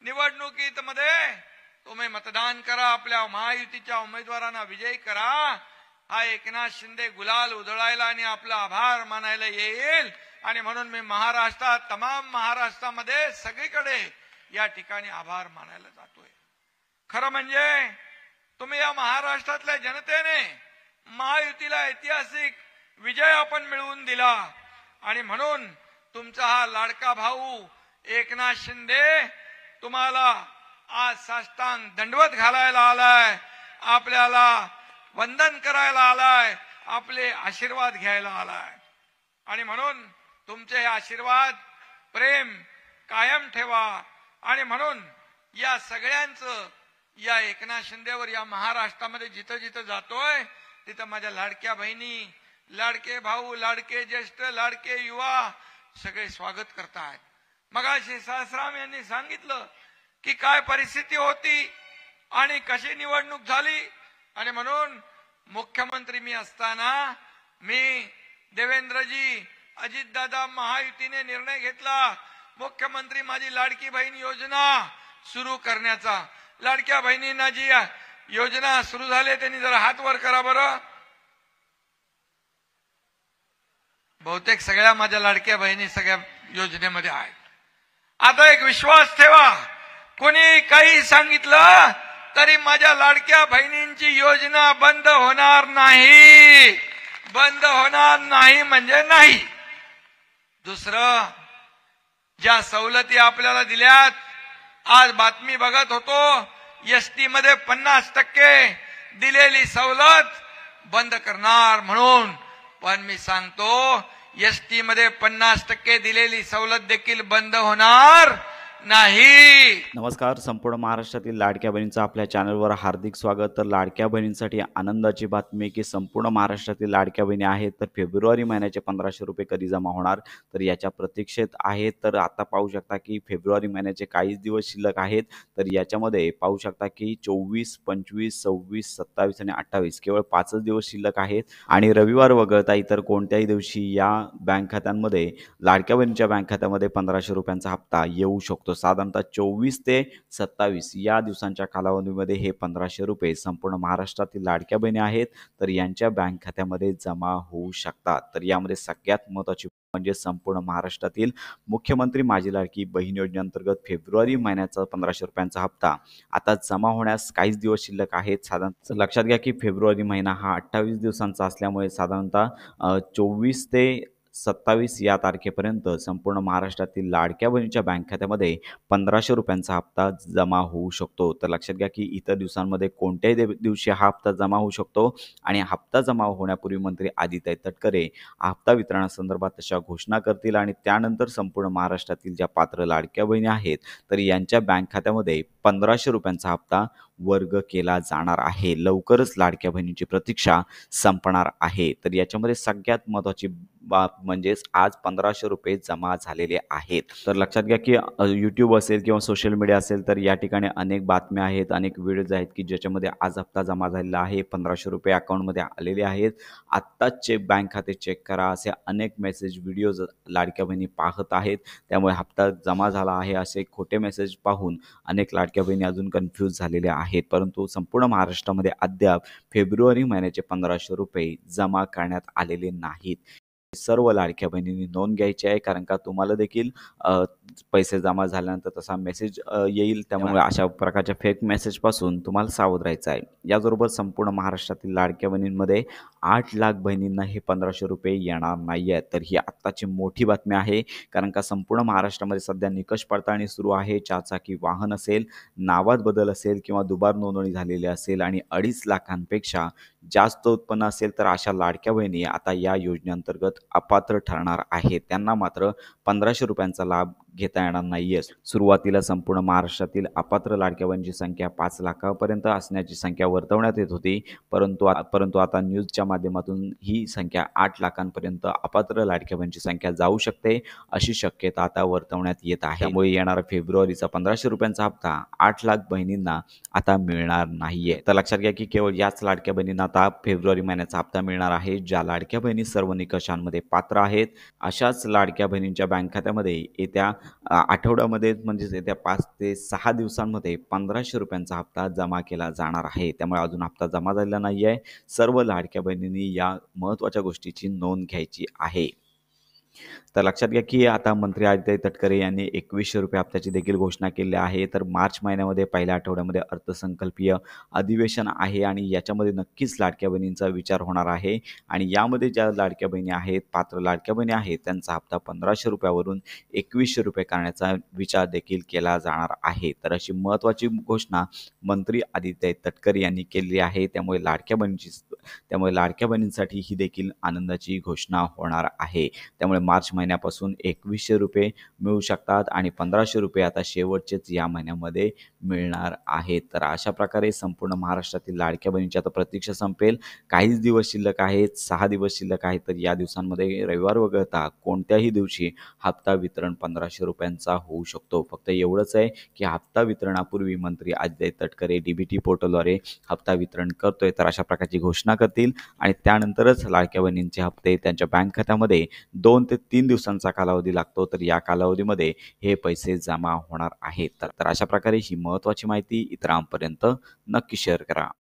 निवडणुकीमध्ये तुम्ही मतदान करा, आपल्या महायुतीच्या उमेदवारांना विजयी करा। हा एकनाथ शिंदे गुलाल उधळायला आणि आपला आभार मानायला येईल। आणि म्हणून मी महाराष्ट्रात, तमाम महाराष्ट्रामध्ये सगळीकडे या ठिकाणी आभार मानायला जातोय। खरं म्हणजे तुम्ही या महाराष्ट्रातल्या जनतेने महायुतीला ऐतिहासिक विजय आपण मिळवून दिला आणि म्हणून तुमचा हा लाडका भाऊ एकनाथ शिंदे तुम्हाला आज साष्टांग दंडवत घालायला आलाय, आपल्याला वंदन करायला आलाय, आपले आशीर्वाद घ्यायला आलाय। आणि म्हणून तुमचे हे आशीर्वाद प्रेम कायम ठेवा। आणि म्हणून या सगळ्यांचं या एकनाथ शिंदेवर या महाराष्ट्रामध्ये जिथं जिथं जातोय तिथं माझ्या लाडक्या बहिणी, लाडके भाऊ, लाडके ज्येष्ठ, लाडके युवा सगळे स्वागत करतायत। मगाशी सहस्राम यांनी सांगितलं की काय परिस्थिती होती आणि कशी निवडणूक झाली। आणि म्हणून मुख्यमंत्री मी असताना मी देवेंद्रजी, अजितदादा महायुतीने निर्णय घेतला, मुख्यमंत्री माझी लाडकी बहीण योजना सुरू करण्याचा। लाडक्या बहिणींना जी योजना सुरू झाली त्यांनी जरा हात वर करा बरं। बहुतेक सगळ्या माझ्या लाडक्या बहिणी सगळ्या योजनेमध्ये आहेत। आता एक विश्वास ठेवा, कोणी काही सांगितलं तरी माझ्या लाडक्या बहिणींची योजना बंद होणार नाही, बंद होणार नाही म्हणजे नाही। दुसरं, ज्या सवलती आपल्याला दिल्यात, आज बातमी बघत होतो एसटी मध्ये 50% दिलेली सवलत बंद करणार म्हणून, पण मी सांगतो एसटी मध्ये 50% दिलेली सवलत देखील बंद होणार नाही। नमस्कार, संपूर्ण महाराष्ट्रातील लाडक्या बहिणींचं आपल्या चॅनलवर हार्दिक स्वागत। तर लाडक्या बहिणींसाठी आनंदाची बातमी की संपूर्ण महाराष्ट्रातील लाडक्या बहिणी आहेत तर फेब्रुवारी महिन्याचे 1500 रुपये कधी जमा होणार तर याच्या प्रतीक्षेत आहेत। तर आता पाहू शकता की फेब्रुवारी महिन्याचे काहीच दिवस शिल्लक आहेत। तर याच्यामध्ये पाहू शकता की 24, 25, 26, 27 आणि 28 केवळ 5च दिवस शिल्लक आहेत। आणि रविवार वगळता इतर कोणत्याही दिवशी या बँक खात्यांमध्ये, लाडक्या बहिणीच्या बँक खात्यामध्ये 1500 रुपयांचा हप्ता येऊ शकतो। साधारणतः 24 ते 27 या दिवसांच्या कालावधीमध्ये हे 1500 रुपये संपूर्ण महाराष्ट्रातील लाडक्या बहिणी आहेत तर यांच्या बँक खात्यामध्ये जमा होऊ शकतात। तर यामध्ये सगळ्यात महत्त्वाची म्हणजे संपूर्ण महाराष्ट्रातील मुख्यमंत्री माझी लाडकी बहीण योजनेअंतर्गत फेब्रुवारी महिन्याचा 1500 रुपयांचा हप्ता आता जमा होण्यास काहीच दिवस शिल्लक आहेत। साधारण लक्षात घ्या की फेब्रुवारी महिना हा 28 दिवसांचा असल्यामुळे साधारणतः 24 ते 27 या तारखेपर्यंत संपूर्ण महाराष्ट्रातील लाडक्या बहिणीच्या बँक खात्यामध्ये 1500 रुपयांचा हप्ता जमा होऊ शकतो। तर लक्षात घ्या की इतर दिवसांमध्ये कोणत्याही दिवशी हा हप्ता जमा होऊ शकतो आणि हप्ता जमा होण्यापूर्वी मंत्री आदित्य तटकरे हप्ता वितरणासंदर्भात तशा घोषणा करतील आणि त्यानंतर संपूर्ण महाराष्ट्रातील ज्या पात्र लाडक्या बहिणी आहेत तर यांच्या बँक खात्यामध्ये 1500 रुपयांचा हप्ता वर्ग केला जाणार आहे। लवकरच लाडक्या बहिणीची प्रतीक्षा संपणार आहे। तर याच्यामध्ये सगळ्यात महत्त्वाची बाब म्हणजेच आज 1500 रुपये जमा झालेले आहेत। तर लक्षात घ्या की यूट्यूब असेल किंवा सोशल मीडिया असेल तर या ठिकाणी अनेक बातम्या आहेत, अनेक व्हिडिओज आहेत की ज्याच्यामध्ये आज हप्ता जमा झालेला आहे, 1500 रुपये अकाउंटमध्ये आलेले आहेत, आत्ताच बँक खाते चेक करा, असे अनेक मेसेज व्हिडिओज लाडक्या बहिणी पाहत आहेत। त्यामुळे हप्ता जमा झाला आहे असे खोटे मेसेज पाहून अनेक लाडक्या बहिणी अजून कन्फ्यूज झालेल्या आहेत। परंतु संपूर्ण महाराष्ट्रामध्ये अद्याप फेब्रुवारी महिन्याचे 1500 रुपये जमा करण्यात आलेले नाहीत। सर्व लाडक्या बहिणींनी नोंद घ्यायची आहे, कारण का तुम्हाला देखील पैसे जमा झाल्यानंतर तसा मेसेज येईल। त्यामुळे अशा प्रकारच्या फेक मेसेजपासून तुम्हाला सावध राहायचं आहे। याचबरोबर संपूर्ण महाराष्ट्रातील लाडक्या बहिणींमध्ये 8 लाख बहिणींना हे 1500 रुपये येणार नाही आहेत। तर ही आत्ताची मोठी बातमी आहे, कारण का संपूर्ण महाराष्ट्रामध्ये सध्या निकष पडताळणी सुरू आहे। चारचाकी वाहन असेल, नावात बदल असेल किंवा दुबार नोंदणी झालेली असेल आणि 2.5 लाखांपेक्षा जास्त उत्पन्न असेल तर अशा लाडक्या बहिणी आता या योजनेअंतर्गत अपात्र ठरणार आहेत। त्यांना मात्र 1500 रुपयांचा लाभ घेता येणार नाहीये। सुरुवातीला संपूर्ण महाराष्ट्रातील अपात्र लाडक्या बहिणींची संख्या 5 लाखापर्यंत असण्याची संख्या वर्तवण्यात येत होती, परंतु आता न्यूजच्या माध्यमातून ही संख्या 8 लाखांपर्यंत अपात्र लाडक्या बहिणींची संख्या जाऊ शकते अशी शक्यता आता वर्तवण्यात येत आहे। त्यामुळे येणारा फेब्रुवारीचा 1500 रुपयांचा हप्ता 8 लाख बहिणींना आता मिळणार नाहीये। तर लक्षात घ्या की केवळ याच लाडक्या बहिणींना आता फेब्रुवारी महिन्याचा हप्ता मिळणार आहे ज्या लाडक्या बहिणी सर्व निकषांमध्ये पात्र आहेत। अशाच लाडक्या बहिणींच्या बँक खात्यामध्ये येत्या आठवड्यामध्ये म्हणजेच येत्या 5 ते 6 दिवसांमध्ये ₹1500 हप्ता जमा केला जाणार आहे. त्यामुळे अजून हप्ता जमा झालेला नाही आहे. सर्व लाडक्या बहिणींनी या महत्त्वाच्या गोष्टीची नोंद घ्यायची आहे. तर लक्षात घ्या, की आता मंत्री आदित्य तटकरे यांनी ₹2100 हप्त्याची देखील घोषणा केली आहे. तर मार्च महिन्यामध्ये पहिल्या आठवड्यामध्ये अर्थसंकल्पीय अधिवेशन आहे आणि याच्यामध्ये नक्कीच लाडक्या बहिणींचा विचार होणार आहे आणि यामध्ये ज्या लाडक्या बहिणी आहेत, पात्र लाडक्या बहिणी आहेत, त्यांचा हप्ता ₹1500 वरून ₹2100 करण्याचा विचार देखील केला जाणार आहे. तर अशी महत्त्वाची घोषणा मंत्री आदित्य तटकरे यांनी केली आहे. त्यामुळे लाडक्या बहिणींसाठी ही देखील आनंदाची घोषणा होणार आहे. त्यामुळे मार्च महिन्यापासून ₹2100 मिळू शकतात आणि ₹1500 आता शेवटचेच या महिन्यामध्ये मिळणार आहेत. तर अशा प्रकारे संपूर्ण महाराष्ट्रातील लाडक्या बहिणींची आता प्रतीक्षा संपेल. काहीच दिवस शिल्लक आहेत, 6 दिवस शिल्लक आहेत. तर या दिवसांमध्ये रविवार वगळता कोणत्याही दिवशी हप्ता वितरण ₹1500 होऊ शकतो. फक्त एवढंच आहे, की हप्ता वितरणापूर्वी मंत्री आदित्य तटकरे DBT पोर्टलद्वारे हप्ता वितरण करतोय. तर अशा प्रकारची घोषणा करतील आणि त्यानंतरच लाडक्या बहिणींचे हप्ते त्यांच्या बँक खात्यामध्ये 2 ते 3 दिवसांचा कालावधी लागतो. तर या कालावधीमध्ये हे पैसे जमा होणार आहेत. तर अशा प्रकारे ही महत्त्वाची माहिती इतरांपर्यंत नक्की शेअर करा.